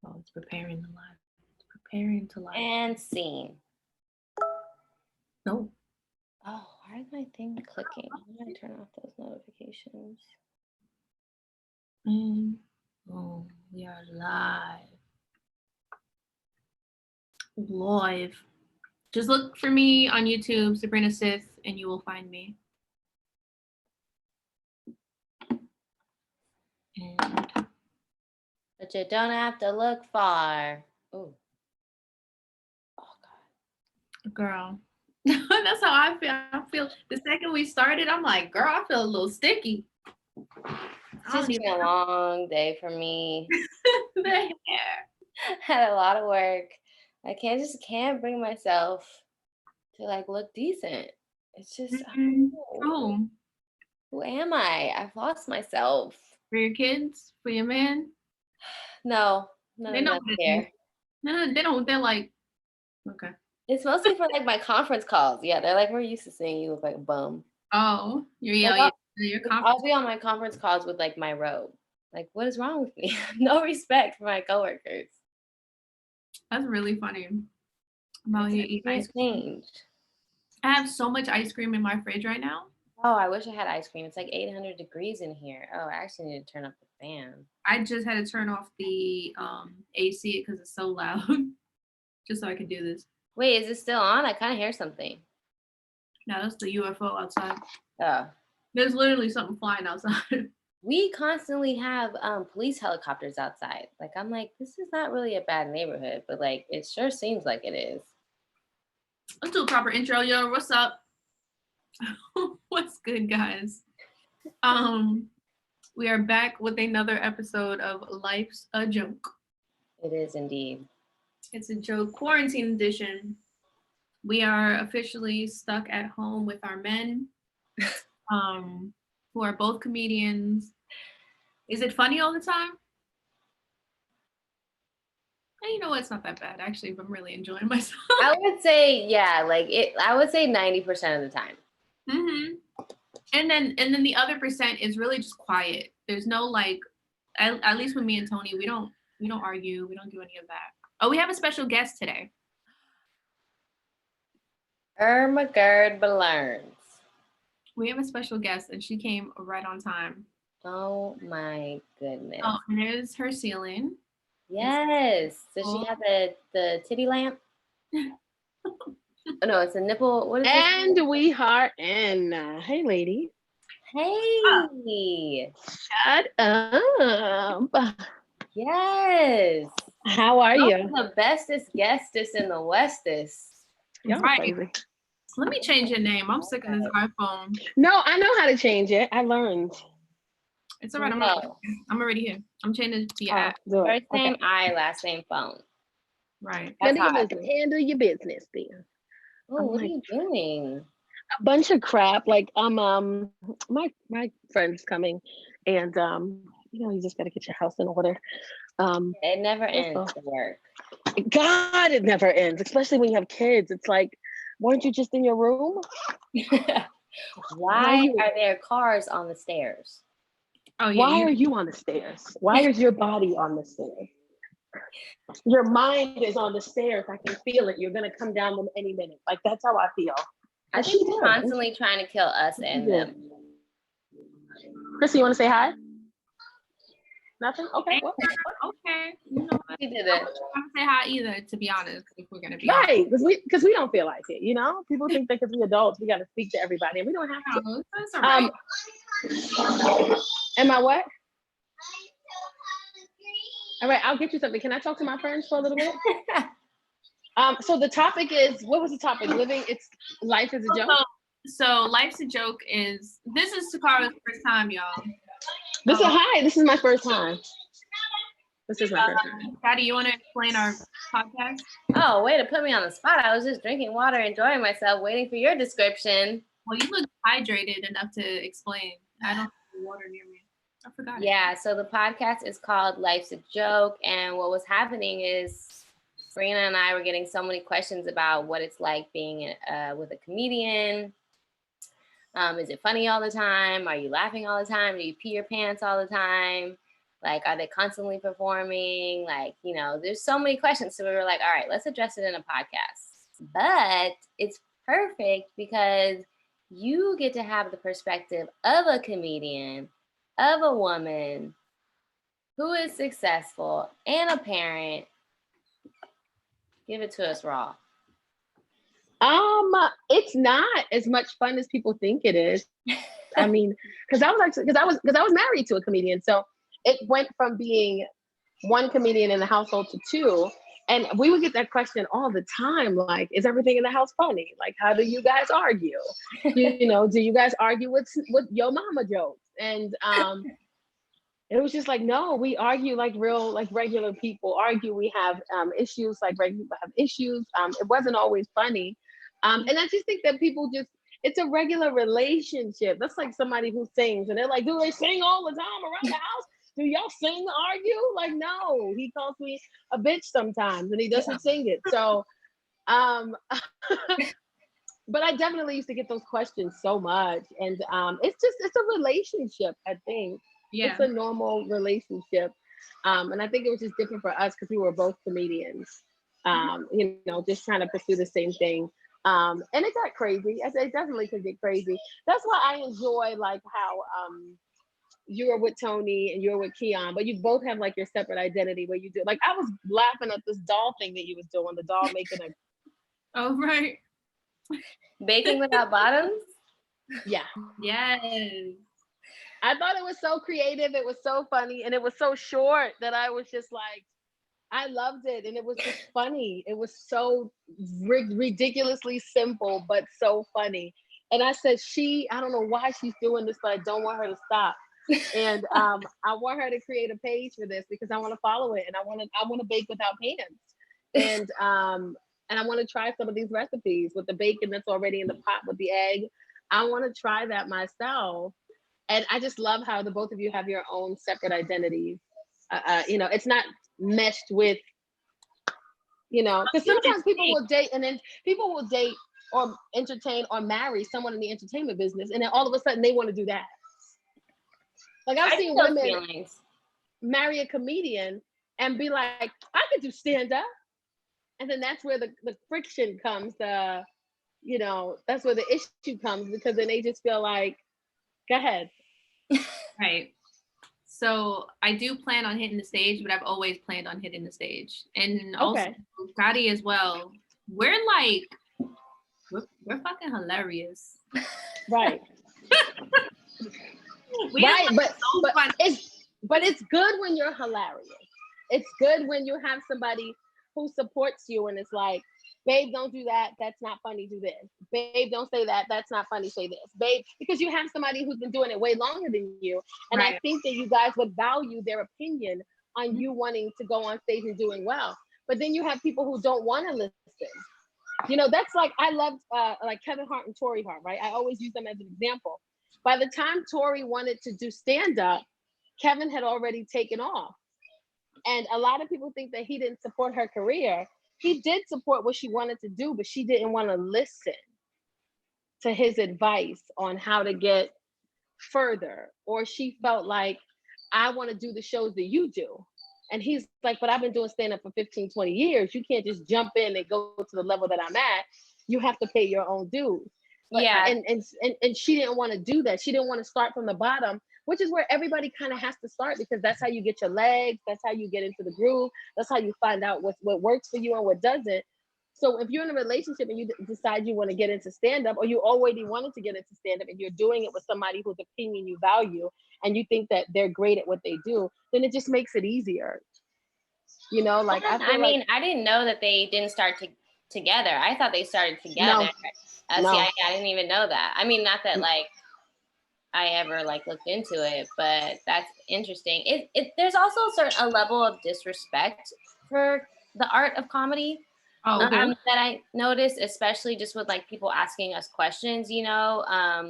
Oh, it's preparing to live. Preparing to live. And scene. No. Oh, why is my thing clicking? I'm gonna turn off those notifications. And oh, we are live. Live. Just look for me on YouTube, Sabrina Sith, and you will find me. And But you don't have to look far. Ooh. Oh God. girl, that's how I feel. I feel the second we started, I'm like, girl, I feel a little sticky. It's just been a long day for me. The hair. Had a lot of work. I can't bring myself to like look decent. It's just I don't know. Oh, Who am I? I've lost myself. for your kids, for your man. No, none They of know them what it is. care. No, they don't. They're like, okay. It's mostly for like my conference calls. Yeah, they're like, we're used to seeing you look like a bum. Oh, Like, your I'll conference. be on my conference calls with like my robe. Like, what is wrong with me? No respect for my coworkers. That's really funny. About you eat ice cream. I have so much ice cream in my fridge right now. Oh, I wish I had ice cream. It's like 800 degrees in here. Oh, I actually need to turn up the fan. I just had to turn off the AC because it's so loud, just so I could do this. Wait, is it still on? I kind of hear something. No, that's the UFO outside. Oh. There's literally something flying outside. We constantly have police helicopters outside. Like, I'm like, this is not really a bad neighborhood, but like, it sure seems like it is. Let's do a proper intro. Yo, what's up? What's good, guys? We are back with another episode of Life's a Joke. It is indeed. It's a joke, quarantine edition. We are officially stuck at home with our men, who are both comedians. Is it funny all the time? And you know what? It's not that bad. Actually, I'm really enjoying myself. I would say, yeah, like it. I would say 90% of the time. Mm-hmm. And then the other percent is really just quiet. There's no like, at least with me and Tony, we don't argue. We don't do any of that. Oh, we have a special guest today. Irma Gerd Belerns. We have a special guest, and she came right on time. Oh my goodness. Oh, and there's her ceiling. Yes. Does she have the titty lamp? Oh, no, it's a nipple. What is it? And we are in. Hey, lady. Hey. Shut up. Yes. How are you? The bestest guestest in the westest. Y'all Right. crazy. Let me change your name. I'm sick of this iPhone. No, I know how to change it. I learned. It's all right. I'm already here. I'm changing the app. First name I, last name phone. Right. Handle your business then. Oh, what are you doing? A bunch of crap. Like my friend's coming, and you just gotta get your house in order. It never ends to work. God, it never ends, especially when you have kids. It's like, weren't you just in your room? Why are there cars on the stairs? Oh, yeah. Why are you on the stairs? Why is your body on the stairs? Your mind is on the stairs. I can feel it. You're gonna come down them any minute. Like, that's how I feel. I think she's constantly trying to kill us and them. Chrissy, you want to say hi? Nothing? Okay. Well, okay. You know what? She did it. I don't want to say hi either, to be honest, if we're gonna be right, because we don't feel like it. You know, people think that because we adults we got to speak to everybody, and we don't have to. No, that's all right. Am I what? All right, I'll get you something. Can I talk to my friends for a little bit? So the topic is, what was the topic? Life is a joke. So Life's a Joke this is Tacarra's first time, y'all. This is my first time. This is my first time. Patty, you want to explain our podcast? Oh, way to put me on the spot. I was just drinking water, enjoying myself, waiting for your description. Well, you look hydrated enough to explain. I don't have water near me. I forgot. Yeah, so the podcast is called Life's a Joke. And what was happening is Sabrina and I were getting so many questions about what it's like being with a comedian. Is it funny all the time? Are you laughing all the time? Do you pee your pants all the time? Like, are they constantly performing? Like, you know, there's so many questions. So we were like, all right, let's address it in a podcast. But it's perfect because you get to have the perspective of a comedian, of a woman who is successful and a parent. Give it to us raw. It's not as much fun as people think it is. I mean, because I was married to a comedian, so it went from being one comedian in the household to two, and we would get that question all the time, like, is everything in the house funny? Like, how do you guys argue? You know, do you guys argue with your mama jokes? And it was just like, no, we argue like real, like regular people argue. We have issues like regular people have issues. It wasn't always funny. And I just think that people just, it's a regular relationship. That's like somebody who sings and they're like, do they sing all the time around the house? Do y'all sing, argue? Like, no, he calls me a bitch sometimes and he doesn't sing it. So, but I definitely used to get those questions so much. And it's a relationship, I think. Yeah. It's a normal relationship. And I think it was just different for us because we were both comedians, you know, just trying to pursue the same thing. And it got crazy. It definitely could get crazy. That's why I enjoy like how you're with Tony and you're with Keon, but you both have like your separate identity where you do. Like I was laughing at this doll thing that you was doing, the doll making a. Oh, right. Baking without bottoms? Yeah. Yes. I thought it was so creative. It was so funny. And it was so short that I was just like, I loved it. And it was just funny. It was so ridiculously simple, but so funny. And I said, I don't know why she's doing this, but I don't want her to stop. And I want her to create a page for this because I want to follow it. And I want to bake without pans. And I want to try some of these recipes with the bacon that's already in the pot with the egg. I want to try that myself. And I just love how the both of you have your own separate identities. You know, it's not meshed with, you know, because sometimes people will date and then people will date or entertain or marry someone in the entertainment business. And then all of a sudden they want to do that. Like I've seen women marry a comedian and be like, I could do stand up. And then that's where the friction comes. You know, that's where the issue comes because then they just feel like, go ahead. Right. So I do plan on hitting the stage, but I've always planned on hitting the stage. And also Gotti as well. We're fucking hilarious. Right. Right, but it's good when you're hilarious. It's good when you have somebody who supports you and it's like, babe, don't do that. That's not funny. Do this. Babe, don't say that. That's not funny. Say this. Babe, because you have somebody who's been doing it way longer than you. And I think that you guys would value their opinion on you wanting to go on stage and doing well. But then you have people who don't want to listen. You know, that's like, I loved like Kevin Hart and Torrey Hart, right? I always use them as an example. By the time Torrey wanted to do stand-up, Kevin had already taken off. And a lot of people think that he didn't support her career. He did support what she wanted to do, but she didn't want to listen to his advice on how to get further. Or she felt like, I want to do the shows that you do. And he's like, but I've been doing stand-up for 15, 20 years. You can't just jump in and go to the level that I'm at. You have to pay your own dues. But, yeah. And she didn't want to do that. She didn't want to start from the bottom, which is where everybody kind of has to start because that's how you get your legs. That's how you get into the groove. That's how you find out what works for you and what doesn't. So if you're in a relationship and you decide you want to get into stand-up or you already wanted to get into stand-up and you're doing it with somebody whose opinion you value and you think that they're great at what they do, then it just makes it easier. You know, like I mean, I didn't know that they didn't start together. I thought they started together. No. See, I didn't even know that. I mean, not that like I ever like looked into it, but that's interesting. There's also a level of disrespect for the art of comedy that I noticed, especially just with like people asking us questions, you know,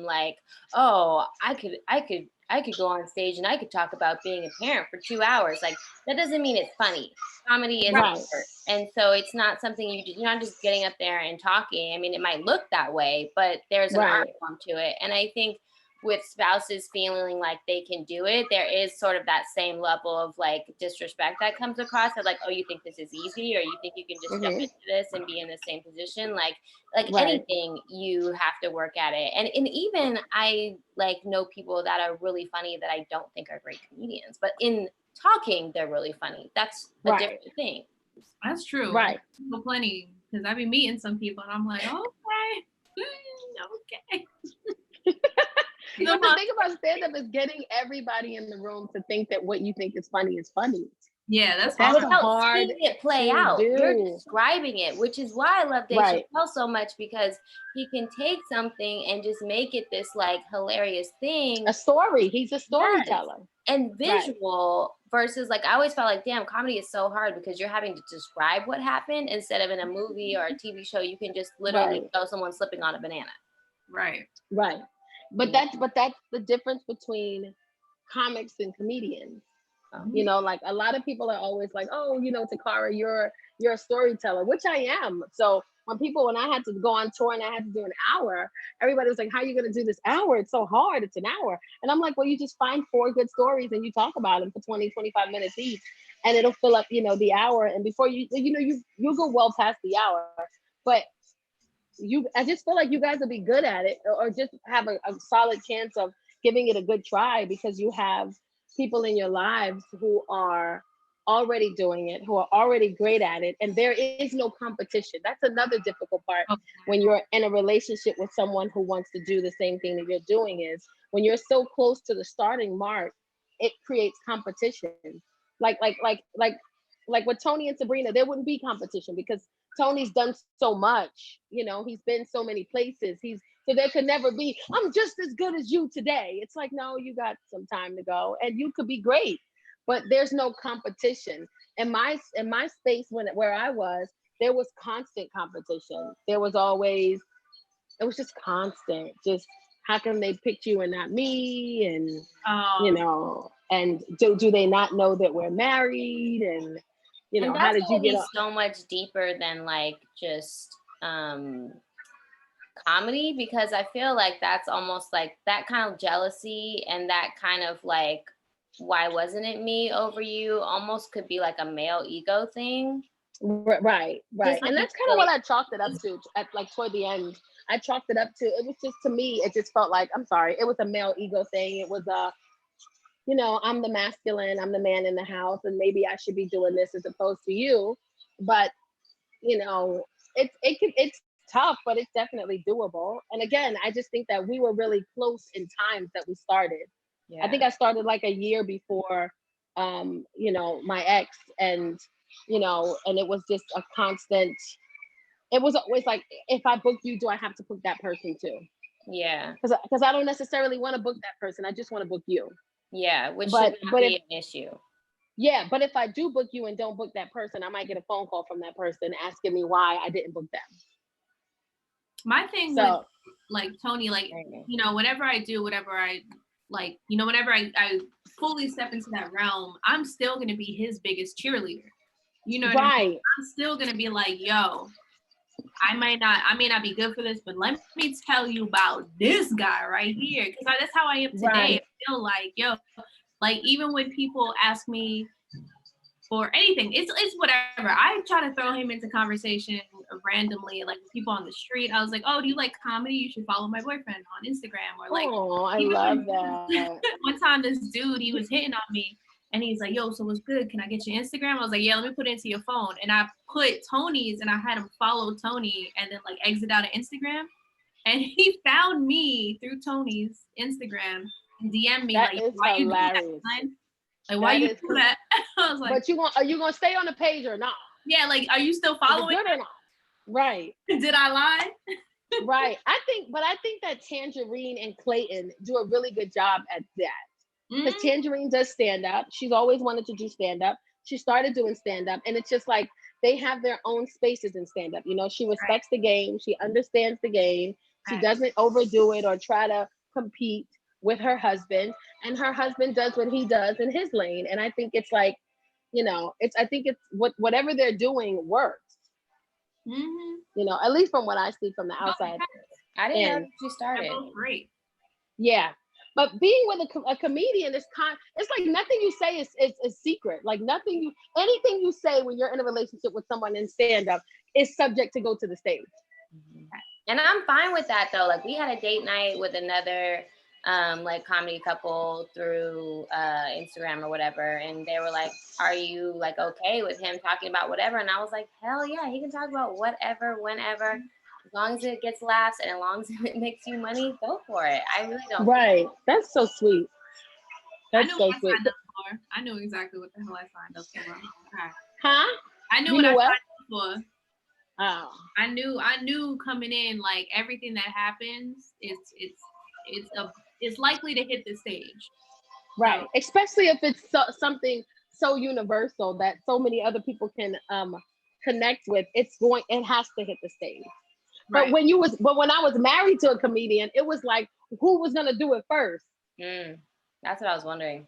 like, oh, I could go on stage and I could talk about being a parent for 2 hours. Like that doesn't mean it's funny. Comedy is art. And so it's not something you're not just getting up there and talking. I mean, it might look that way, but there's an art form to it. And I think with spouses feeling like they can do it, there is sort of that same level of like disrespect that comes across of like, oh, you think this is easy, or you think you can just jump into this and be in the same position? Like anything, you have to work at it. And even I like know people that are really funny that I don't think are great comedians, but in talking, they're really funny. That's a different thing. That's true. Right. Plenty, because I be meeting some people and I'm like, okay. Okay. But the thing about stand-up is getting everybody in the room to think that what you think is funny is funny. Yeah, that's hard. Seeing it play out. You're describing it, which is why I love Dave Chappelle so much, because he can take something and just make it this like hilarious thing. A story. He's a storyteller. Yes. And visual versus like, I always felt like, damn, comedy is so hard because you're having to describe what happened instead of in a movie or a TV show. You can just literally show someone slipping on a banana. Right. But that's the difference between comics and comedians. You know, like a lot of people are always like, oh, you know, Tacarra, you're a storyteller, which I am. So when I had to go on tour and I had to do an hour, everybody was like, how are you going to do this hour? It's so hard. It's an hour. And I'm like, well, you just find 4 good stories and you talk about them for 20, 25 minutes each, and it'll fill up, you know, the hour. And before you'll go well past the hour, but I just feel like you guys will be good at it, or just have a solid chance of giving it a good try, because you have people in your lives who are already doing it, who are already great at it, and there is no competition. That's another difficult part when you're in a relationship with someone who wants to do the same thing that you're doing, is when you're so close to the starting mark, it creates competition. Like with Tony and Sabrina, there wouldn't be competition because Tony's done so much, you know, he's been so many places. So there could never be, I'm just as good as you today. It's like, no, you got some time to go and you could be great, but there's no competition. In my space where I was, there was constant competition. It was just constant. Just how come they picked you and not me? And, you know, and do they not know that we're married? And, you know, how did you get up? So much deeper than like just comedy, because I feel like that's almost like that kind of jealousy and that kind of like, why wasn't it me over you, almost could be like a male ego thing. Right. And that's kind of what I chalked it up to at like toward the end. I chalked it up to, it was just, to me, it just felt like, I'm sorry, it was a male ego thing. It was you know, I'm the masculine, I'm the man in the house, and maybe I should be doing this as opposed to you. But, you know, it's tough, but it's definitely doable. And again, I just think that we were really close in times that we started. I think I started like a year before, you know, my ex, and, you know, and it was just a constant, it was always like, if I book you, do I have to book that person too? Yeah. Because I don't necessarily want to book that person. I just want to book you. Yeah, which should not be an issue. Yeah, but if I do book you and don't book that person, I might get a phone call from that person asking me why I didn't book them. My thing with like Tony, like, you know, whenever I do, whatever I like, you know, whenever I fully step into that realm, I'm still going to be his biggest cheerleader. You know what I mean? I'm still going to be like, yo, I may not be good for this, but let me tell you about this guy right here. Because that's how I am today. I feel like, yo, like even when people ask me for anything, it's whatever. I try to throw him into conversation randomly, like people on the street. I was like, oh, do you like comedy? You should follow my boyfriend on Instagram. Or like, oh, I love that. One time this dude, he was hitting on me. And he's like, yo, so what's good? Can I get your Instagram? I was like, yeah, let me put it into your phone. And I put Tony's and I had him follow Tony and then like exit out of Instagram. And he found me through Tony's Instagram and DM'd me like, why you do that, son? Like, why you do that? I was like, but are you gonna stay on the page or not? Yeah, like, are you still following? Good or not? Right. Did I lie? Right. I think that Tangerine and Clayton do a really good job at that. Because Tangerine does stand up. She's always wanted to do stand up. She started doing stand up, and it's just like they have their own spaces in stand up. You know, she respects the game. She understands the game. She doesn't overdo it or try to compete with her husband. And her husband does what he does in his lane. And I think it's like, you know, I think it's whatever they're doing works. You know, at least from what I see from the outside. I didn't know she started. Great. Yeah. But being with a comedian is it's like nothing you say is secret. Like anything you say when you're in a relationship with someone in stand-up is subject to go to the stage. And I'm fine with that though. Like we had a date night with another like comedy couple through Instagram or whatever, and they were like, are you like okay with him talking about whatever? And I was like, hell yeah, he can talk about whatever, whenever, as long as it gets laughs and as long as it makes you money, go for it. I really don't Right. That's so sweet. That's so sweet. I knew exactly what the hell I signed up for. Okay. Huh? I knew what I signed up for. Oh. I knew coming in, like everything that happens it's likely to hit the stage. Right. So. Especially if it's something so universal that so many other people can connect with. It has to hit the stage. Right. But when I was married to a comedian, it was like, who was gonna do it first? That's what I was wondering.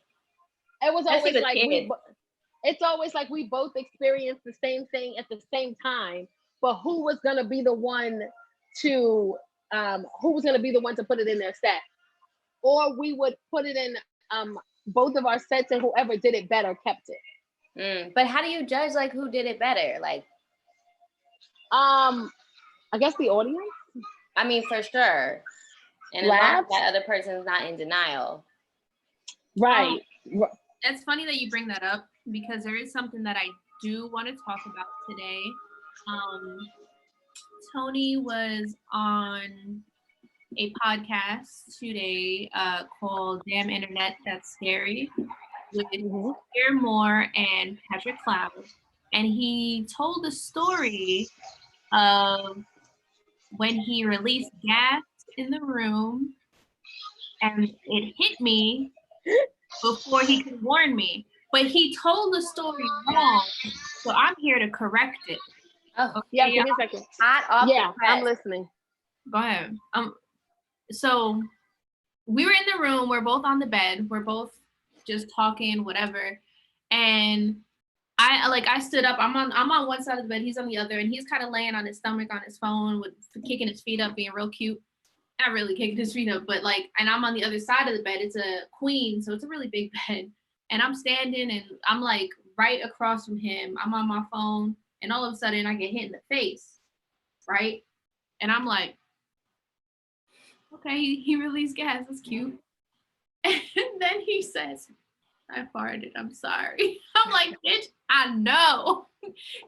It was always like it's always like we both experienced the same thing at the same time, but who was gonna be the one to put it in their set? Or we would put it in both of our sets, and whoever did it better kept it. But how do you judge like who did it better? Like I guess the audience. I mean, for sure. And as long as that other person's not in denial. Right. It's funny that you bring that up because there is something that I do want to talk about today. Tony was on a podcast today called Damn Internet, That's Scary with Pierre Moore and Patrick Cloud. And he told the story of when he released gas in the room and it hit me before he could warn me. But he told the story wrong, so I'm here to correct it. Oh, okay, yeah, give me a second. I'm listening. Go ahead. So we were in the room, we're both on the bed, we're both just talking, whatever. And I stood up, I'm on one side of the bed, he's on the other, and he's kind of laying on his stomach on his phone with kicking his feet up, being real cute. Not really kicking his feet up, but like, and I'm on the other side of the bed. It's a queen, so it's a really big bed. And I'm standing and I'm like right across from him. I'm on my phone, and all of a sudden I get hit in the face, right? And I'm like, okay, he released gas, that's cute. And then he says, I farted, I'm sorry. I'm like, bitch, I know.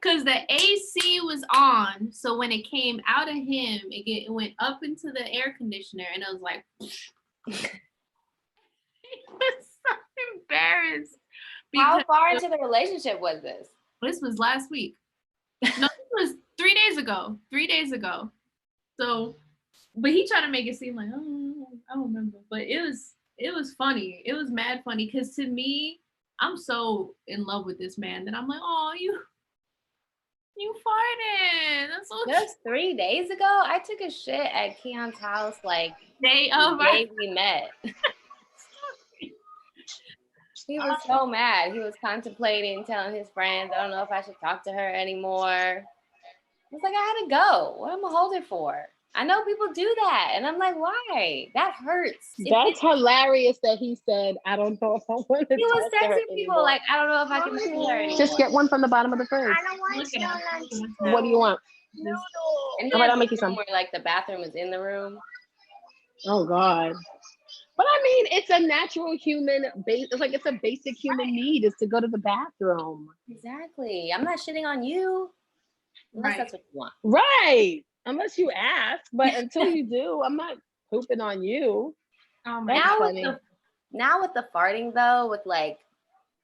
Because the AC was on. So when it came out of him, it went up into the air conditioner, and I was like, he was so embarrassed. How far into the relationship was this? This was last week. No, this was 3 days ago. 3 days ago. So, but he tried to make it seem like, oh, I don't remember. But it was funny. It was mad funny because to me, I'm so in love with this man that I'm like, oh, you farted. That's so just 3 days ago. I took a shit at Keon's house like the day we met. He was so mad. He was contemplating telling his friends, I don't know if I should talk to her anymore. I was like, I had to go. What am I holding for? I know people do that. And I'm like, why? That hurts. That's hilarious that he said, I don't know if I want to. He was texting people like, I don't know if I can see her anymore. Just get one from the bottom of the fridge. I don't want What do you want? Noodles. And all right, I'll make you some. Where like the bathroom is in the room. Oh God. But I mean, it's a natural human base. It's like it's a basic human need is to go to the bathroom. Exactly. I'm not shitting on you. Unless that's what you want. Right. Unless you ask. But until you do, I'm not pooping on you. Now with the farting though, with like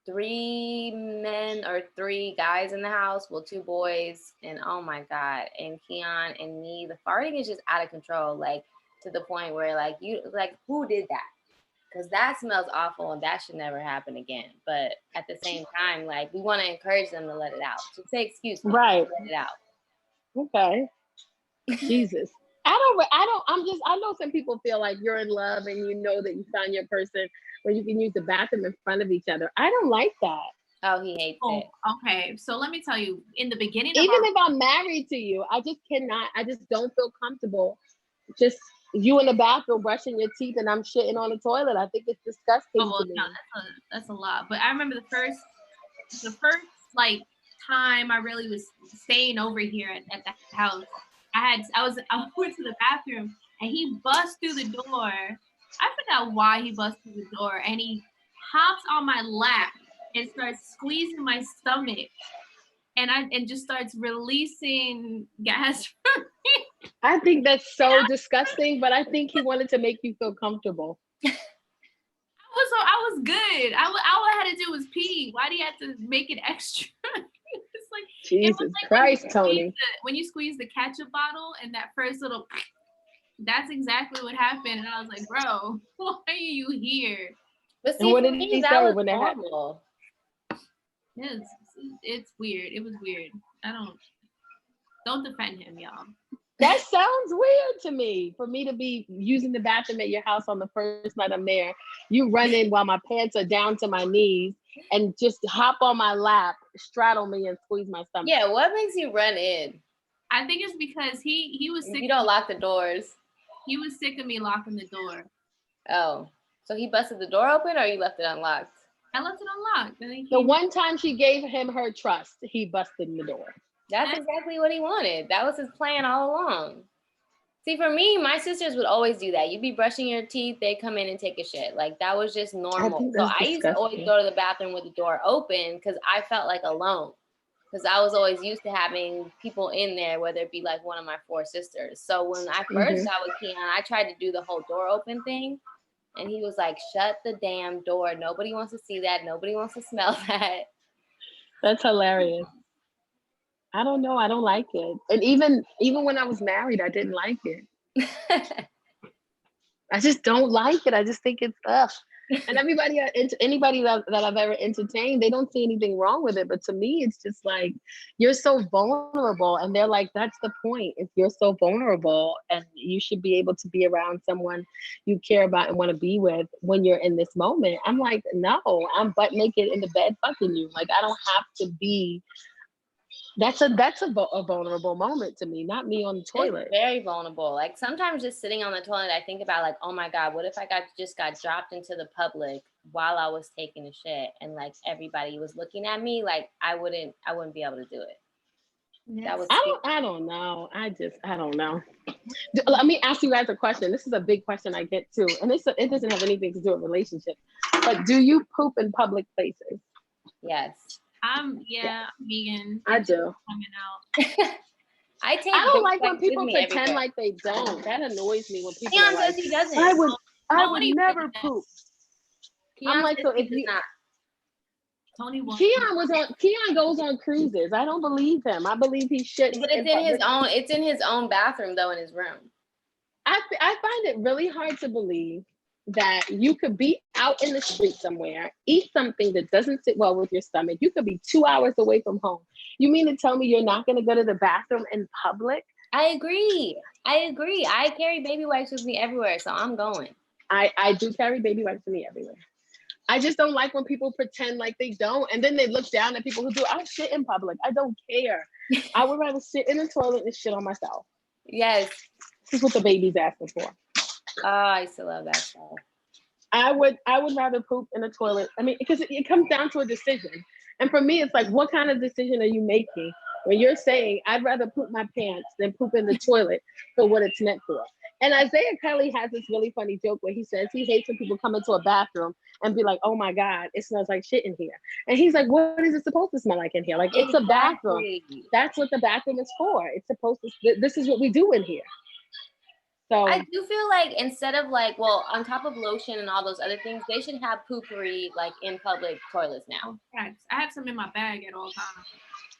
3 men or 3 guys in the house, well, 2 boys, and oh my God, and Keon and me, the farting is just out of control. Like to the point where like who did that? Because that smells awful and that should never happen again. But at the same time, like we want to encourage them to let it out. To say excuse me, right? Let it out. Okay. Jesus. I know some people feel like you're in love and you know that you found your person where you can use the bathroom in front of each other. I don't like that. Oh, he hates it. Okay. So let me tell you, in the beginning if I'm married to you, I just don't feel comfortable just you in the bathroom brushing your teeth and I'm shitting on the toilet. I think it's disgusting to me. No, that's a lot. But I remember the first like time I really was staying over here at the house. I went to the bathroom and he busts through the door. I forgot why he busts through the door, and he hops on my lap and starts squeezing my stomach, and just starts releasing gas from me. I think that's so disgusting, but I think he wanted to make you feel comfortable. I was good. All I had to do was pee. Why do you have to make it extra? It's like Jesus Christ, Tony. When you squeeze the ketchup bottle and that first little, that's exactly what happened. And I was like, bro, why are you here? But see, what did he say when that happened? It's weird. It was weird. Don't defend him, y'all. That sounds weird to me. For me to be using the bathroom at your house on the first night I'm there, you run in while my pants are down to my knees and just hop on my lap, straddle me, and squeeze my stomach. Yeah, what makes you run in? I think it's because he was sick. You don't lock the doors. He was sick of me locking the door. Oh, so he busted the door open, or you left it unlocked? I left it unlocked. The one time she gave him her trust, he busted in the door. That's exactly what he wanted. That was his plan all along. See, for me, my sisters would always do that. You'd be brushing your teeth, they'd come in and take a shit. Like, that was just normal. So I used to always go to the bathroom with the door open because I felt like alone. Because I was always used to having people in there, whether it be like one of my 4 sisters. So when I first got with Keon, I tried to do the whole door open thing. And he was like, shut the damn door. Nobody wants to see that. Nobody wants to smell that. That's hilarious. I don't know. I don't like it. And even when I was married, I didn't like it. I just don't like it. I just think it's ugh. And anybody that I've ever entertained, they don't see anything wrong with it. But to me, it's just like, you're so vulnerable. And they're like, that's the point. If you're so vulnerable and you should be able to be around someone you care about and want to be with when you're in this moment. I'm like, no, I'm butt naked in the bed fucking you. Like, I don't have to be. That's a vulnerable moment to me, not me on the toilet. It's very vulnerable. Like, sometimes just sitting on the toilet, I think about like, oh my God, what if I just got dropped into the public while I was taking a shit and like everybody was looking at me? Like, I wouldn't be able to do it. Yes. I don't know. I don't know. Let me ask you guys a question. This is a big question I get too, and it doesn't have anything to do with relationships. But do you poop in public places? Yes. I'm vegan. I do. Coming out. I don't like when people pretend like they don't. That annoys me when people. Keon says he doesn't. I would never poop. I'm like, so if you not. Tony Keon goes on cruises. I don't believe him. I believe he shit. But it's in his own bathroom though, in his room. I find it really hard to believe that you could be out in the street somewhere, eat something that doesn't sit well with your stomach. You could be 2 hours away from home. You mean to tell me you're not going to go to the bathroom in public? I agree. I carry baby wipes with me everywhere, so I'm going. I do carry baby wipes with me everywhere. I just don't like when people pretend like they don't, and then they look down at people who do. I'll shit in public. I don't care. I would rather sit in the toilet and shit on myself. Yes. This is what the baby's asking for. Oh, I used to love that stuff. I would rather poop in the toilet. I mean, because it comes down to a decision. And for me, it's like, what kind of decision are you making when you're saying, I'd rather poop my pants than poop in the toilet for what it's meant for? And Isaiah Kelly has this really funny joke where he says he hates when people come into a bathroom and be like, oh my God, it smells like shit in here. And he's like, what is it supposed to smell like in here? Like, it's a bathroom. That's what the bathroom is for. It's supposed to, this is what we do in here. So I do feel like instead of like, well, on top of lotion and all those other things, they should have poopery like in public toilets now. I have some in my bag at all times.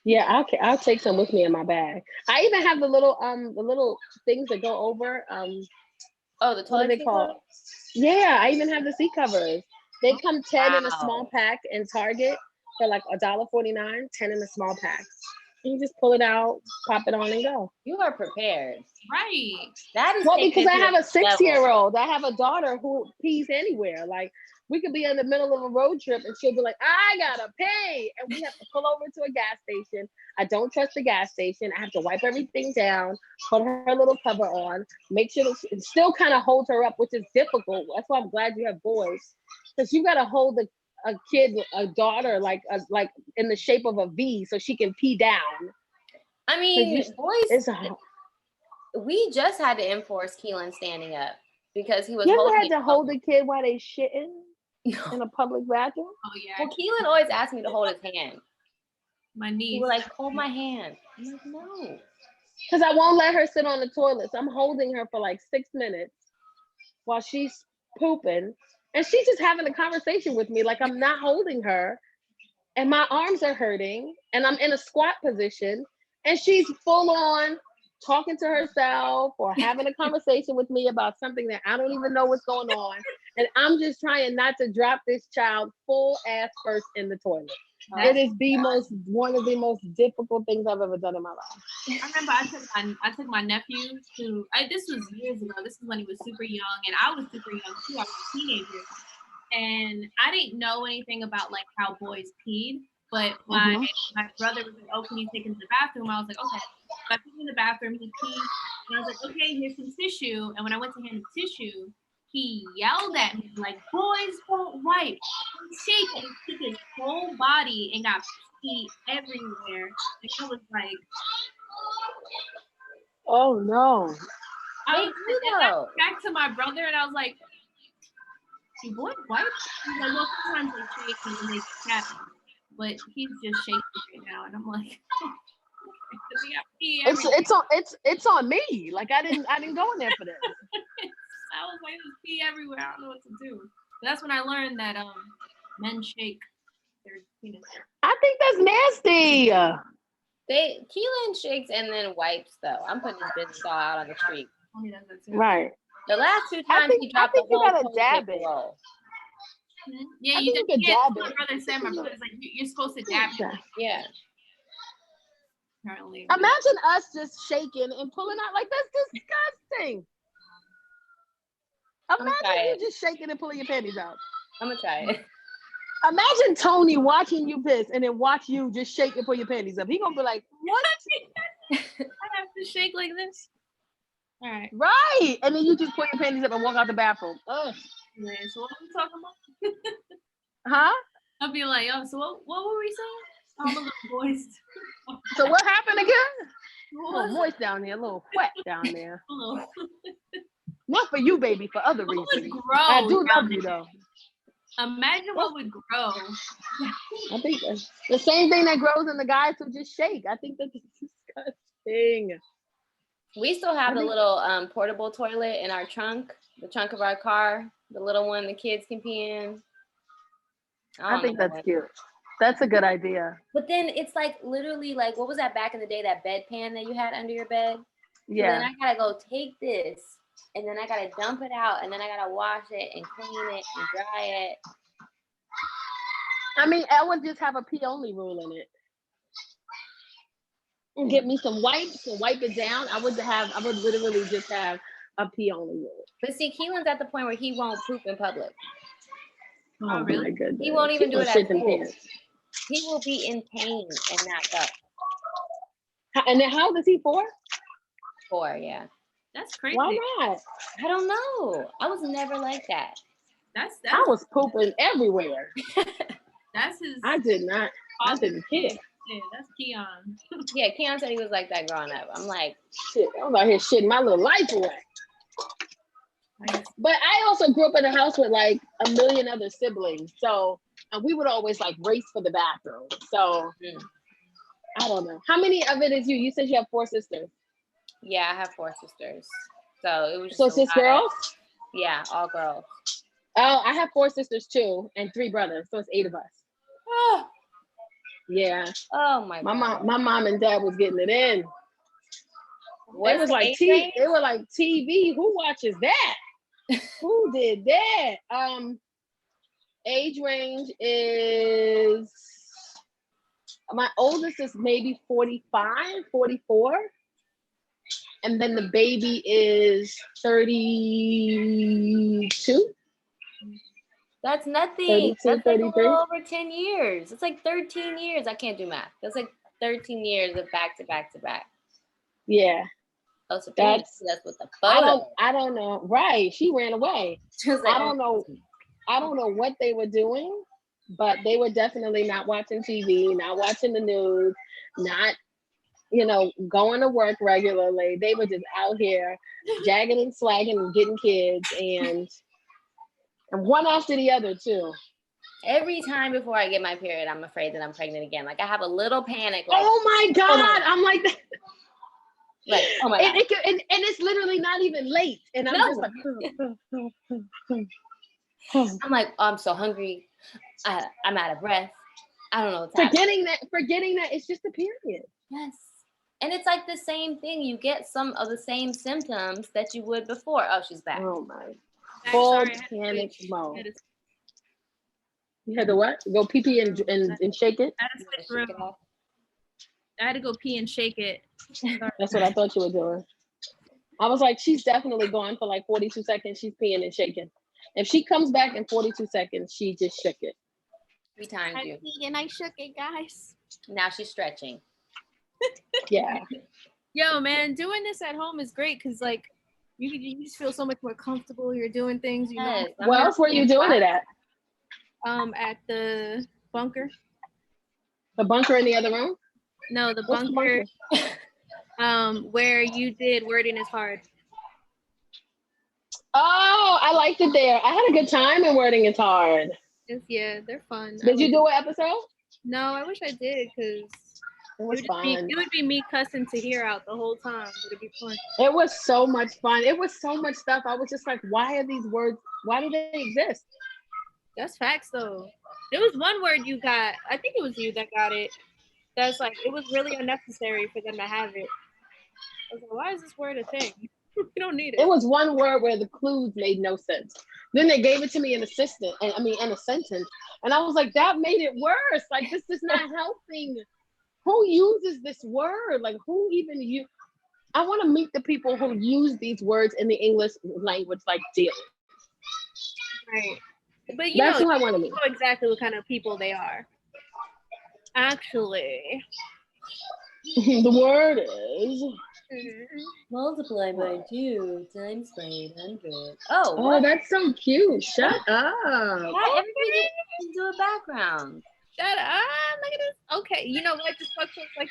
Yeah, I'll take some with me in my bag. I even have the little things that go over. The toilet seat covers? Yeah, I even have the seat covers. They come 10 in a small pack in Target for like $1.49, 10 in a small pack. You just pull it out, pop it on, and go. You are prepared. Right. That is well, because I have a 6-year-old. I have a daughter who pees anywhere. Like, we could be in the middle of a road trip and she'll be like, I gotta pee. And we have to pull over to a gas station. I don't trust the gas station. I have to wipe everything down, put her little cover on, make sure that it still kind of holds her up, which is difficult. That's why I'm glad you have boys. Because you gotta hold a kid, a daughter, like in the shape of a V so she can pee down. I mean, boys, hard. We just had to enforce Keelan standing up because he was you holding. You ever had to hold a kid while they shitting in a public bathroom? Oh yeah. Well, Keelan always asked me to hold his hand. My niece. He was like, hold my hand. I'm like, no. Because I won't let her sit on the toilet. So I'm holding her for like 6 minutes while she's pooping. And she's just having a conversation with me like I'm not holding her. And my arms are hurting. And I'm in a squat position. And she's full on talking to herself or having a conversation with me about something that I don't even know what's going on. And I'm just trying not to drop this child full ass first in the toilet. It is one of the most difficult things I've ever done in my life. I remember I took my nephew to, this was years ago. This is when he was super young and I was super young too. I was a teenager. And I didn't know anything about like how boys peed. But my brother was like, oh, can you take him to the bathroom? I was like, okay. So I took him to the bathroom, he peed. And I was like, okay, here's some tissue. And when I went to hand him tissue, he yelled at me like, boys don't wipe. Shake. And he took his whole body and got pee everywhere. And I was like, oh no. I went back to my brother and I was like, do boys wipe? He's like, well, sometimes they shake and then they tap. But he's just shaking right now, and I'm like, it's on me. Like I didn't go in there for this. I was like, there's pee everywhere. I don't know what to do. But that's when I learned that men shake their penis. I think that's nasty. Keelan shakes and then wipes though. I'm putting his business all out on the street. Right. The last 2 times he dropped the whole gotta dab it. Roll. Yeah, you did. My brother said, my brother's like, you're supposed to dab it. Yeah. Apparently. Imagine us just shaking and pulling out. Like, that's disgusting. Imagine you just shaking and pulling your panties out. I'm gonna try it. Imagine Tony watching you piss and then watch you just shake and pull your panties up. He gonna be like, what? I have to shake like this. All right. Right. And then you just pull your panties up and walk out the bathroom. Ugh. Man, so what are we talking about? Huh? I'll be like, oh, so what were we saying? I'm a little moist. So what happened again? A little moist down there, a little wet down there. Not for you, baby, for other reasons. I do love you though. Imagine what would grow. I think that's the same thing that grows in the guys who just shake. I think that's disgusting. We still have the little portable toilet in our trunk, the trunk of our car, the little one the kids can pee in. I think that's cute. That's a good idea. But then it's like literally like, what was that back in the day, that bedpan that you had under your bed? Yeah. So then I gotta go take this and then I gotta dump it out and then I gotta wash it and clean it and dry it. I mean, I would just have a pee only rule in it. And get me some wipes and wipe it down. I would literally just have a pee only rule. But see, Keelan's at the point where he won't poop in public. Oh really? My goodness. He won't even do it at school. He will be in pain and not go. And then how old is he? 4? 4, yeah. That's crazy. Why not? I don't know. I was never like that. I was pooping everywhere. That's his. I did not. I didn't care. Yeah, that's Keon. Yeah, Keon said he was like that growing up. I'm like, shit, I was out here shitting my little life away. But I also grew up in a house with like a million other siblings. So, and we would always like race for the bathroom. So, I don't know. How many of it is you? You said you have 4 sisters. Yeah, I have 4 sisters. So it was. So 6 girls? Yeah, all girls. Oh, I have 4 sisters too, and 3 brothers. So it's 8 of us. Oh. Yeah. Oh my God. My mom and dad was getting it in. It was like TV. They were like TV. Who watches that? Who did that? Age range is my oldest is maybe 45, 44. And then the baby is 32. That's nothing. 32, That's like 33. a little over 10 years. It's like 13 years. I can't do math. That's like 13 years of back to back to back. Yeah. Oh, so that's with the photo. I don't know. Right. She ran away. Like, I don't know what they were doing, but they were definitely not watching TV, not watching the news, not, going to work regularly. They were just out here jagging and slagging and getting kids and one after the other too. Every time before I get my period, I'm afraid that I'm pregnant again. Like I have a little panic. Like, oh my God. I'm like that. Like, oh my God. And it's literally not even late. And I'm just like, I'm like, oh, I'm so hungry. I'm out of breath. I don't know what's happening. Forgetting that it's just a period. Yes. And it's like the same thing. You get some of the same symptoms that you would before. Oh, she's back. Oh my. Full panic mode. You had to what? Go pee pee and shake it? I had to go pee and shake it. That's what I thought you were doing. I was like, she's definitely gone for like 42 seconds. She's peeing and shaking. If she comes back in 42 seconds, she just shook it. 3 times. I peed and I shook it, guys. Now she's stretching. Yeah. Yo, man, doing this at home is great because like you just feel so much more comfortable. You're doing things. Yes. Where else were you doing it at? At the bunker. The bunker in the other room? No, the bunker. Where you did Wording is Hard. Oh, I liked it there. I had a good time in Wording is Hard. Yeah, they're fun. Did you do an episode? No, I wish I did because it was fun. It would be me cussing Tacarra out the whole time. It'd be fun. It was so much fun. It was so much stuff. I was just like, why are these words? Why do they exist? That's facts though. There was one word you got. I think it was you that got it. That's like it was really unnecessary for them to have it. I was like, why is this word a thing? We don't need it. It was one word where the clues made no sense. Then they gave it to me in a sentence, and I was like, that made it worse. Like this is not helping. Who uses this word? Like who even use? I want to meet the people who use these words in the English language, like daily. Right. But that's who I want to meet. You know exactly what kind of people they are. Actually, the word is multiply by 2 times by 800. Oh, what? That's so cute. Shut up. Yeah, everybody gets into a background. Shut up. Look at this. Okay, you know what? Just fuck like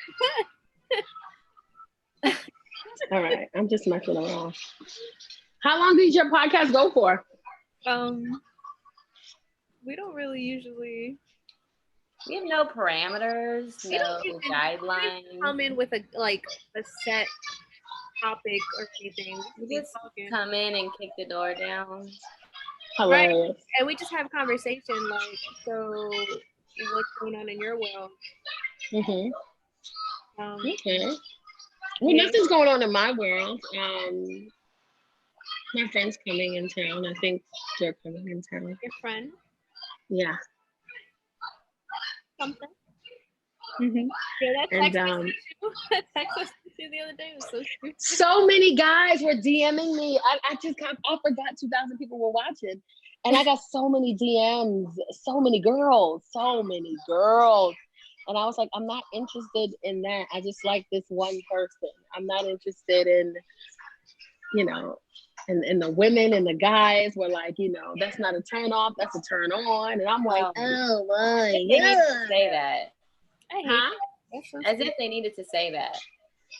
that. All right, I'm just messing around. How long did your podcast go for? We don't really usually. We have no parameters, no guidelines. We come in with a set topic or anything. We just come in and kick the door down. Hilarious. Right. And we just have conversation like, so what's going on in your world? Okay. Well, nothing's going on in my world. My friend's coming in town. I think they're coming in town. Your friend? Yeah. Something. Yeah, that text message the other day was so stupid. So many guys were DMing me. I forgot 2,000 people were watching, and I got so many DMs. So many girls. And I was like, I'm not interested in that. I just like this one person. I'm not interested in, and the women and the guys were like, that's not a turn off, that's a turn on. And I'm like, oh my God. They need to say that. Huh? As if they needed to say that.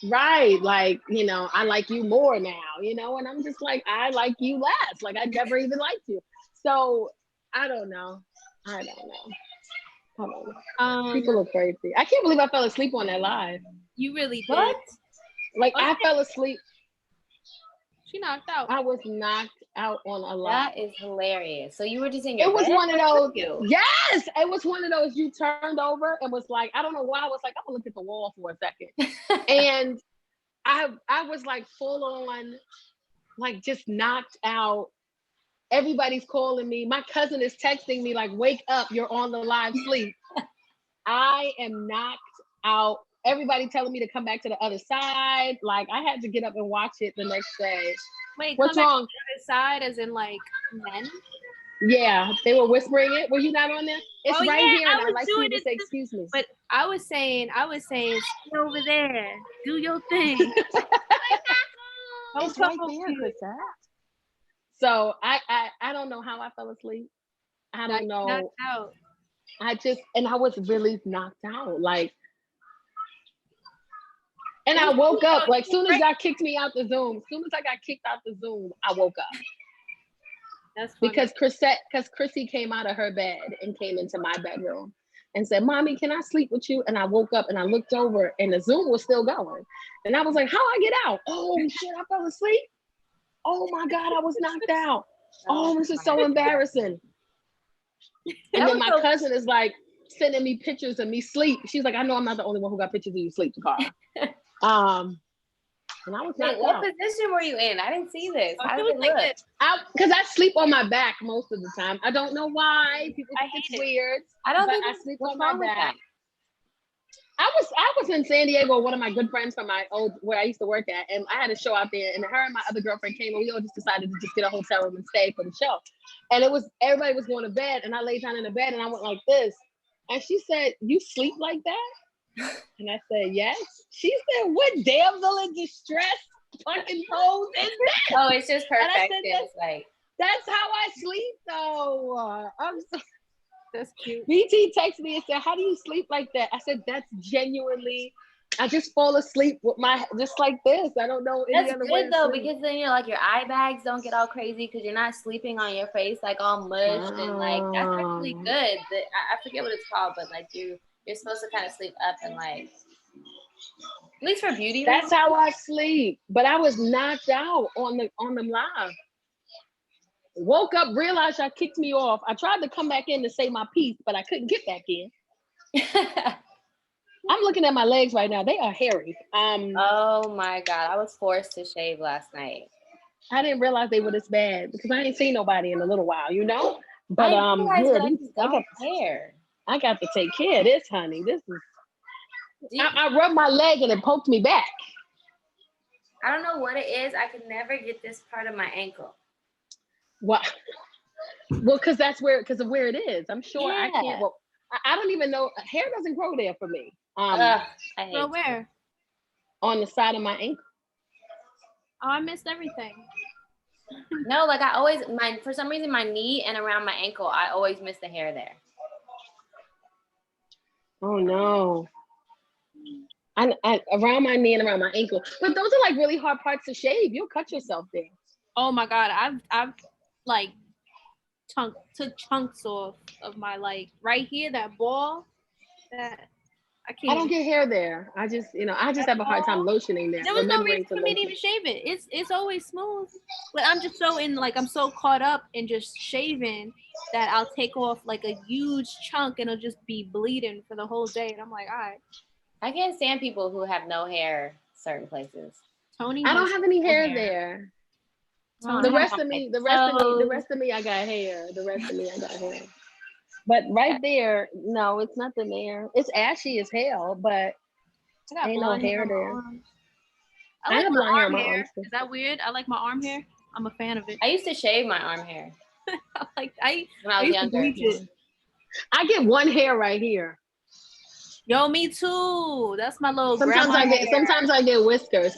Right. Like, I like you more now, and I'm just like, I like you less. Like I never even liked you. So I don't know. People are crazy. I can't believe I fell asleep on that live. You really did. What? Like I fell asleep. She knocked out. I was knocked out on a live. That is hilarious. So you were just in your bed? It was one of those. Yes, it was one of those. You turned over and was like, I don't know why. I was like, I'm gonna look at the wall for a second, and I was like full on, like just knocked out. Everybody's calling me. My cousin is texting me like, wake up, you're on the live sleep. I am knocked out. Everybody telling me to come back to the other side. Like I had to get up and watch it the next day. Wait, what's come wrong? Back to the other side, as in like men? Yeah, they were whispering it. Were you not on there? It's right here, and I like you to say, "Excuse me." But I was saying, stay over there, do your thing. It's right there, Chrisette. So I don't know how I fell asleep. I don't know. Knocked out. I was really knocked out. Like, and I woke up like soon as y'all kicked me out the Zoom. As soon as I got kicked out the Zoom, I woke up. That's funny. Because Chrissy came out of her bed and came into my bedroom and said, "Mommy, can I sleep with you?" And I woke up and I looked over and the Zoom was still going. And I was like, "How I get out? Oh shit, I fell asleep. Oh my God, I was knocked out. Oh, this is so embarrassing." And then my cousin is like sending me pictures of me sleep. She's like, "I know I'm not the only one who got pictures of you sleep, Tacarra." And I was Wait, what position were you in? I didn't see this. How did it look? Because I sleep on my back most of the time. I don't know why. People think it's weird. I don't think I sleep on my back. I was in San Diego with one of my good friends from my where I used to work at, and I had a show out there, and her and my other girlfriend came, and we all just decided to just get a hotel room and stay for the show. And everybody was going to bed, and I laid down in the bed, and I went like this, and she said, "You sleep like that?" And I said, "Yes." She said, "What damsel in distress fucking pose is that?" Oh, it's just perfect. That's how I sleep though. That's cute. BT texted me and said, "How do you sleep like that?" I said, "That's genuinely, I just fall asleep with just like this. I don't know any other way." That's good though, because then you're like, your eye bags don't get all crazy because you're not sleeping on your face like all mushed, and like that's actually good. I forget what it's called, but like you're supposed to kind of sleep up and like, at least for beauty. That's how I sleep. But I was knocked out on them live. Woke up, realized y'all kicked me off. I tried to come back in to say my piece, but I couldn't get back in. I'm looking at my legs right now. They are hairy. Oh my God. I was forced to shave last night. I didn't realize they were this bad because I ain't seen nobody in a little while, you know? But I got to take care of this, honey. This is I rubbed my leg and it poked me back. I don't know what it is. I can never get this part of my ankle. What? Well, because of where it is. I'm sure I can't. Well, I don't even know. Hair doesn't grow there for me. I hate where? On the side of my ankle. Oh, I missed everything. No, like for some reason, my knee and around my ankle, I always miss the hair there. Oh no. I around my knee and around my ankle. But those are like really hard parts to shave. You'll cut yourself there. Oh my God. I've like took chunks off of my right here, that ball. That I can't. I don't get hair there. I just have a hard time lotioning there. There was no reason for me to even shave it. It's always smooth. But I'm just I'm so caught up in just shaving that I'll take off like a huge chunk and it'll just be bleeding for the whole day. And I'm like, all right. I can't stand people who have no hair certain places. Tony, I don't have any hair there. The rest of me, I got hair. But right there, no, it's nothing there. It's ashy as hell, but ain't no hair there. I have blonde hair on my arms. Is that weird? I like my arm hair. I'm a fan of it. I used to shave my arm hair. When I was younger. I get one hair right here. Yo, me too. That's my little. Sometimes I get whiskers.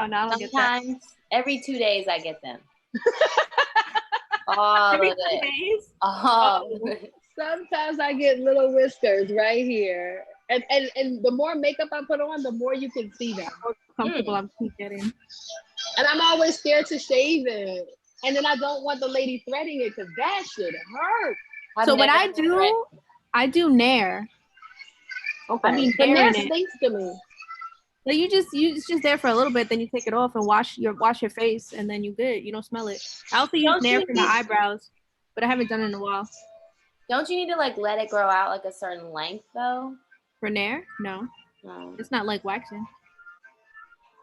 Oh no, I don't get that. Every 2 days I get them. All every of 2 days. Sometimes I get little whiskers right here, and the more makeup I put on, the more you can see them. More comfortable I'm getting. And I'm always scared to shave it, and then I don't want the lady threading it because that shit hurt. So what I do Nair. Okay. I mean, Nair stinks to me. So it's just there for a little bit, then you take it off and wash your face, and then you good. You don't smell it. I also use Nair for my eyebrows, but I haven't done it in a while. Don't you need to let it grow out like a certain length though? For Nair? No. It's not like waxing.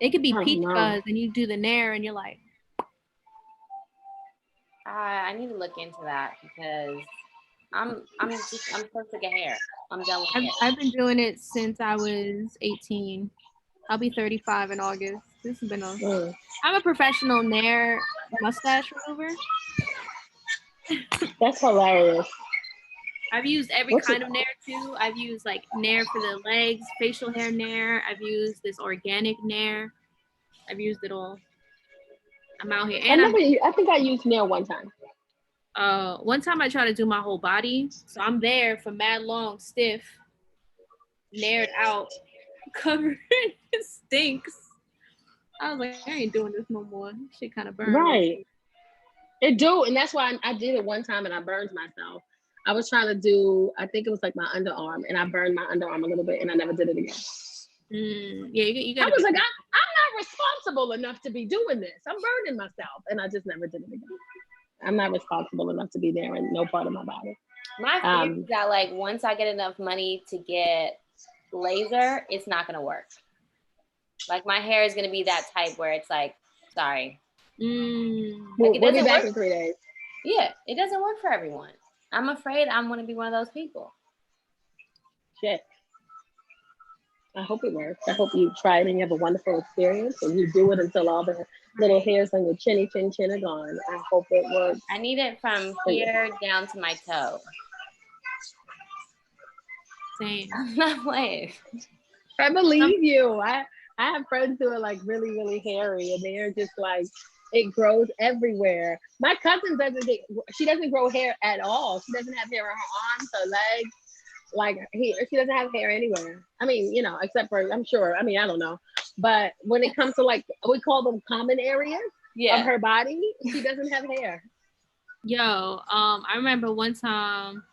It could be peach fuzz, and you do the Nair, and you're like. I need to look into that because I'm so sick of hair. I'm done with hair. I've been doing it since I was 18. I'll be 35 in August. This has been I'm a professional Nair mustache remover. That's hilarious. I've used every kind of Nair too. I've used like Nair for the legs, facial hair Nair. I've used this organic Nair. I've used it all. I'm out here. And I think I used Nair one time. One time I tried to do my whole body. So I'm there for mad long, stiff, Naired out, covered. It stinks. I was like, I ain't doing this no more. Shit kind of burns. Right. It do. And that's why I did it one time and I burned myself. I was trying to do, I think it was like my underarm, and I burned my underarm a little bit, and I never did it again. Yeah, you got. I was like, I'm not responsible enough to be doing this. I'm burning myself, and I just never did it again. I'm not responsible enough to be there in no part of my body. My fear is that like once I get enough money to get laser, it's not gonna work. Like my hair is gonna be that type where it's like, sorry. Like we'll be back in 3 days. Yeah, it doesn't work for everyone. I'm afraid I'm going to be one of those people. Shit. I hope it works. I hope you try it and you have a wonderful experience and you do it until all the little hairs on your chin are gone. I hope it works. I need it from here down to my toe. Same. I'm not playing. I believe you. I have friends who are like really, really hairy and they're just like, it grows everywhere. My cousin she doesn't grow hair at all. She doesn't have hair on her arms, her legs, like she doesn't have hair anywhere. I mean, you know, except for, I'm sure, I mean, I don't know. But when it comes to like, we call them common areas of her body, she doesn't have hair. Yo, I remember one time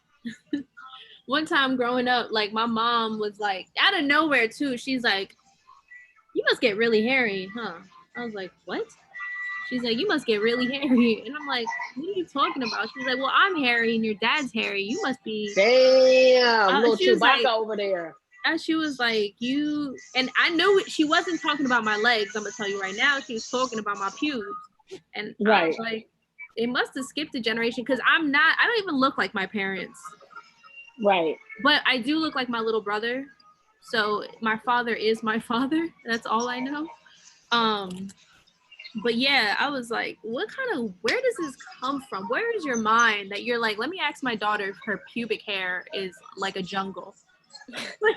growing up, like my mom was like, out of nowhere too, she's like, you must get really hairy, huh? I was like, what? She's like, you must get really hairy. And I'm like, what are you talking about? She's like, well, I'm hairy and your dad's hairy. You must be. Damn, little Chewbacca like, over there. And she was like, you. And I knew she wasn't talking about my legs. I'm going to tell you right now. She was talking about my pubes. And I was like, it must have skipped a generation because I don't even look like my parents. Right. But I do look like my little brother. So my father is my father. That's all I know. But yeah, I was like, where does this come from? Where is your mind that you're like, let me ask my daughter if her pubic hair is like a jungle? Like,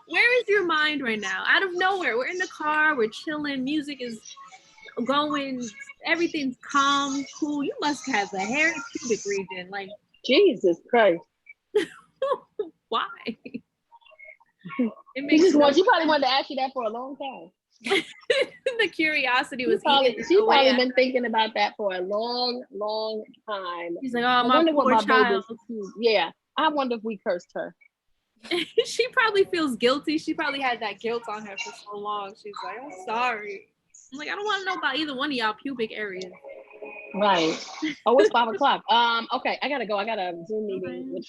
where is your mind right now? Out of nowhere. We're in the car, we're chilling, music is going, everything's calm, cool. You must have a hairy pubic region. Like, Jesus Christ. Why? She probably wanted to ask you that for a long time. The curiosity was she's probably been thinking about that for a long time. She's like, oh, my poor child. Yeah, I wonder if we cursed her. She probably feels guilty. She probably had that guilt on her for so long. She's like, I'm sorry. I'm like, I don't want to know about either one of y'all pubic areas. Right. Oh, it's 5 o'clock. Okay, I gotta go. I got a Zoom meeting with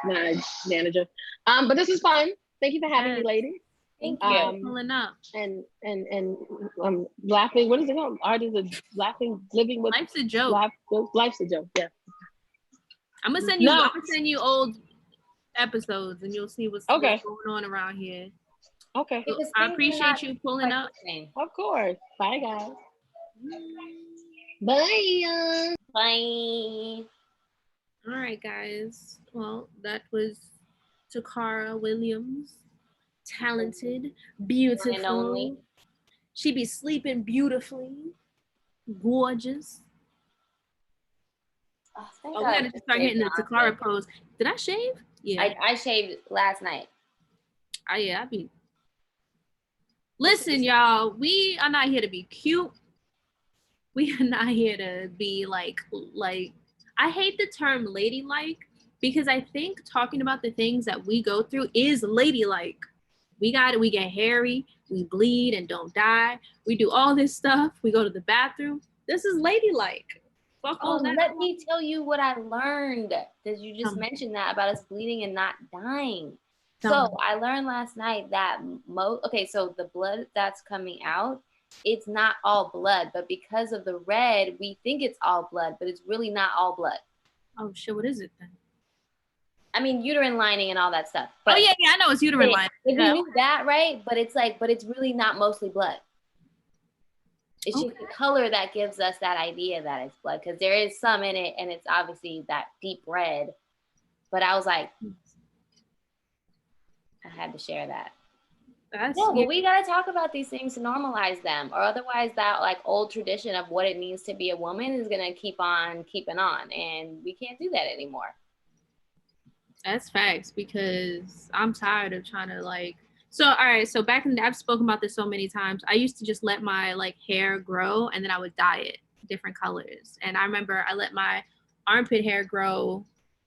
my manager. But this is fun. Thank you for having me, ladies. Thank you. Pulling up. And laughing. What is it called? Art is a laughing, living with. Life's a joke. Life's a joke. Yeah. I'm gonna send you old episodes, and you'll see what's going on around here. Okay. So I appreciate you pulling up. Of course. Bye, guys. Bye. Bye. All right, guys. Well, that was Tacarra Williams. Talented, beautiful. And only. She be sleeping beautifully, gorgeous. We gotta just start hitting the Tacarra pose. Did I shave? Yeah, I shaved last night. I be. Listen, y'all. We are not here to be cute. We are not here to be like. I hate the term ladylike because I think talking about the things that we go through is ladylike. We get hairy, we bleed and don't die. We do all this stuff. We go to the bathroom. This is ladylike. Fuck all that. Let me tell you what I learned. Because you just mentioned that about us bleeding and not dying. So I learned last night that so the blood that's coming out, it's not all blood, but because of the red, we think it's all blood, but it's really not all blood. Oh shit, what is it then? I mean, uterine lining and all that stuff. But yeah, I know it's uterine lining. If you knew that, right? But it's really not mostly blood. It's just the color that gives us that idea that it's blood, because there is some in it, and it's obviously that deep red. But I was like, I had to share that. But we gotta talk about these things to normalize them, or otherwise that like old tradition of what it means to be a woman is gonna keep on keeping on, and we can't do that anymore. That's facts, because I'm tired of trying to like. So all right, so back in I've spoken about this so many times. I used to just let my like hair grow, and then I would dye it different colors. And I remember I let my armpit hair grow,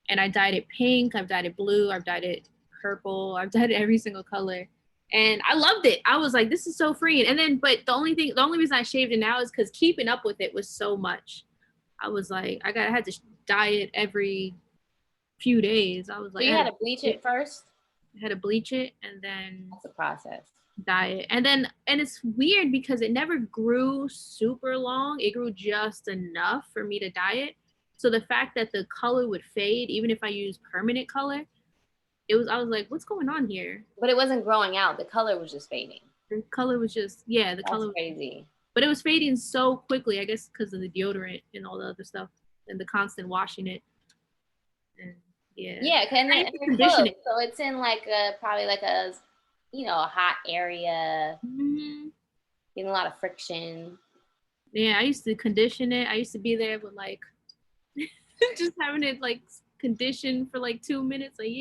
and I dyed it pink. I've dyed it blue. I've dyed it purple. I've dyed it every single color. And I loved it. I was like, this is so freeing. And then, but the only reason I shaved it now is because keeping up with it was so much. I was like, I had to dye it every few days. I was like, so you had to bleach it first? I had to bleach it, and then that's a process. Dye it. And it's weird because it never grew super long. It grew just enough for me to dye it. So the fact that the color would fade, even if I use permanent color, I was like, what's going on here? But it wasn't growing out. The color was just fading. The color was just, the color was crazy. But it was fading so quickly, I guess because of the deodorant and all the other stuff and the constant washing it. And and then condition it. So it's in like probably like a a hot area, getting a lot of friction. Yeah, I used to condition it. I used to be there with like just having it like conditioned for like 2 minutes. Like,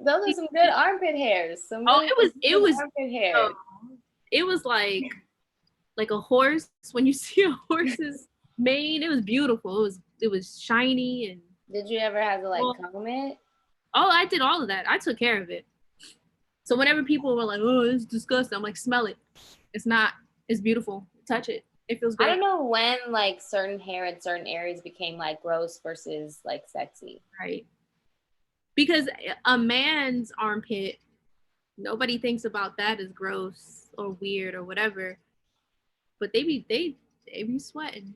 those are some good armpit hairs. It was armpit hair. It was like a horse. When you see a horse's mane, it was beautiful. It was shiny. And did you ever have to like comb it? Oh, I did all of that. I took care of it. So whenever people were like, "Oh, it's disgusting," I'm like, "Smell it. It's not. It's beautiful. Touch it. It feels good." I don't know when like certain hair in certain areas became like gross versus like sexy. Right. Because a man's armpit, nobody thinks about that as gross or weird or whatever. But they be sweating.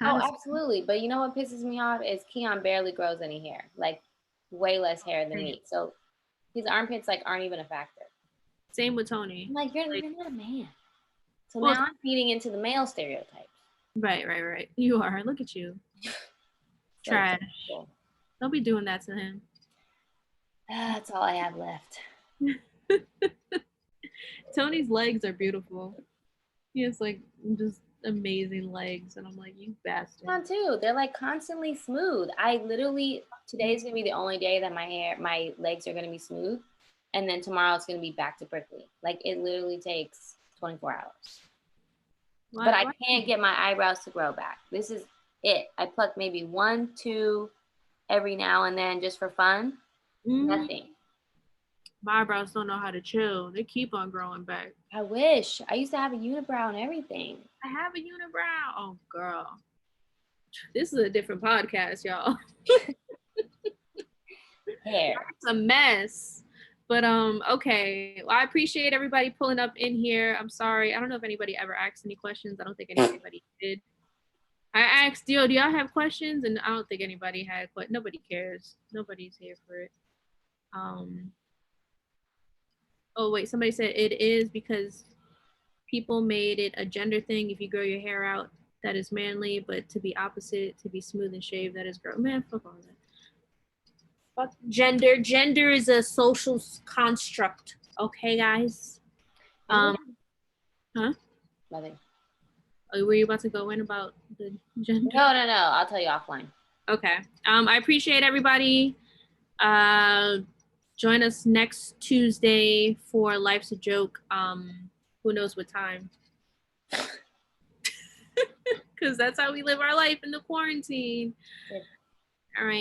Absolutely. But you know what pisses me off is Keon barely grows any hair. Like way less hair than me. So his armpits like aren't even a factor. Same with Tony. I'm like, you're not a man. So now I'm feeding into the male stereotypes. Right. You are. Look at you. Trash. Typical. Don't be doing that to him. That's all I have left. Tony's legs are beautiful. He has like just amazing legs, and I'm like, you bastard. Mine too. They're like constantly smooth. Today's gonna be the only day that my legs are gonna be smooth, and then tomorrow it's gonna be back to prickly. Like it literally takes 24 hours. But I can't get my eyebrows to grow back. This is it. I pluck maybe 1, 2 every now and then just for fun. Nothing. My eyebrows don't know how to chill. They keep on growing back. I wish. I used to have a unibrow and everything. I have a unibrow. Oh, girl. This is a different podcast, y'all. Hair. It's a mess. But, okay. Well, I appreciate everybody pulling up in here. I'm sorry. I don't know if anybody ever asked any questions. I don't think anybody did. I asked, do y'all have questions? And I don't think anybody had, but nobody cares. Nobody's here for it. Oh, wait, somebody said it is because people made it a gender thing. If you grow your hair out, that is manly, but to be opposite, to be smooth and shaved, that is girl. Man, fuck all that. Fuck gender. Gender is a social construct. Okay, guys? Huh? Nothing. Oh, were you about to go in about the gender? No. I'll tell you offline. Okay. I appreciate everybody. Join us next Tuesday for Life's a Joke. Who knows what time? Because that's how we live our life in the quarantine. Yeah. All right.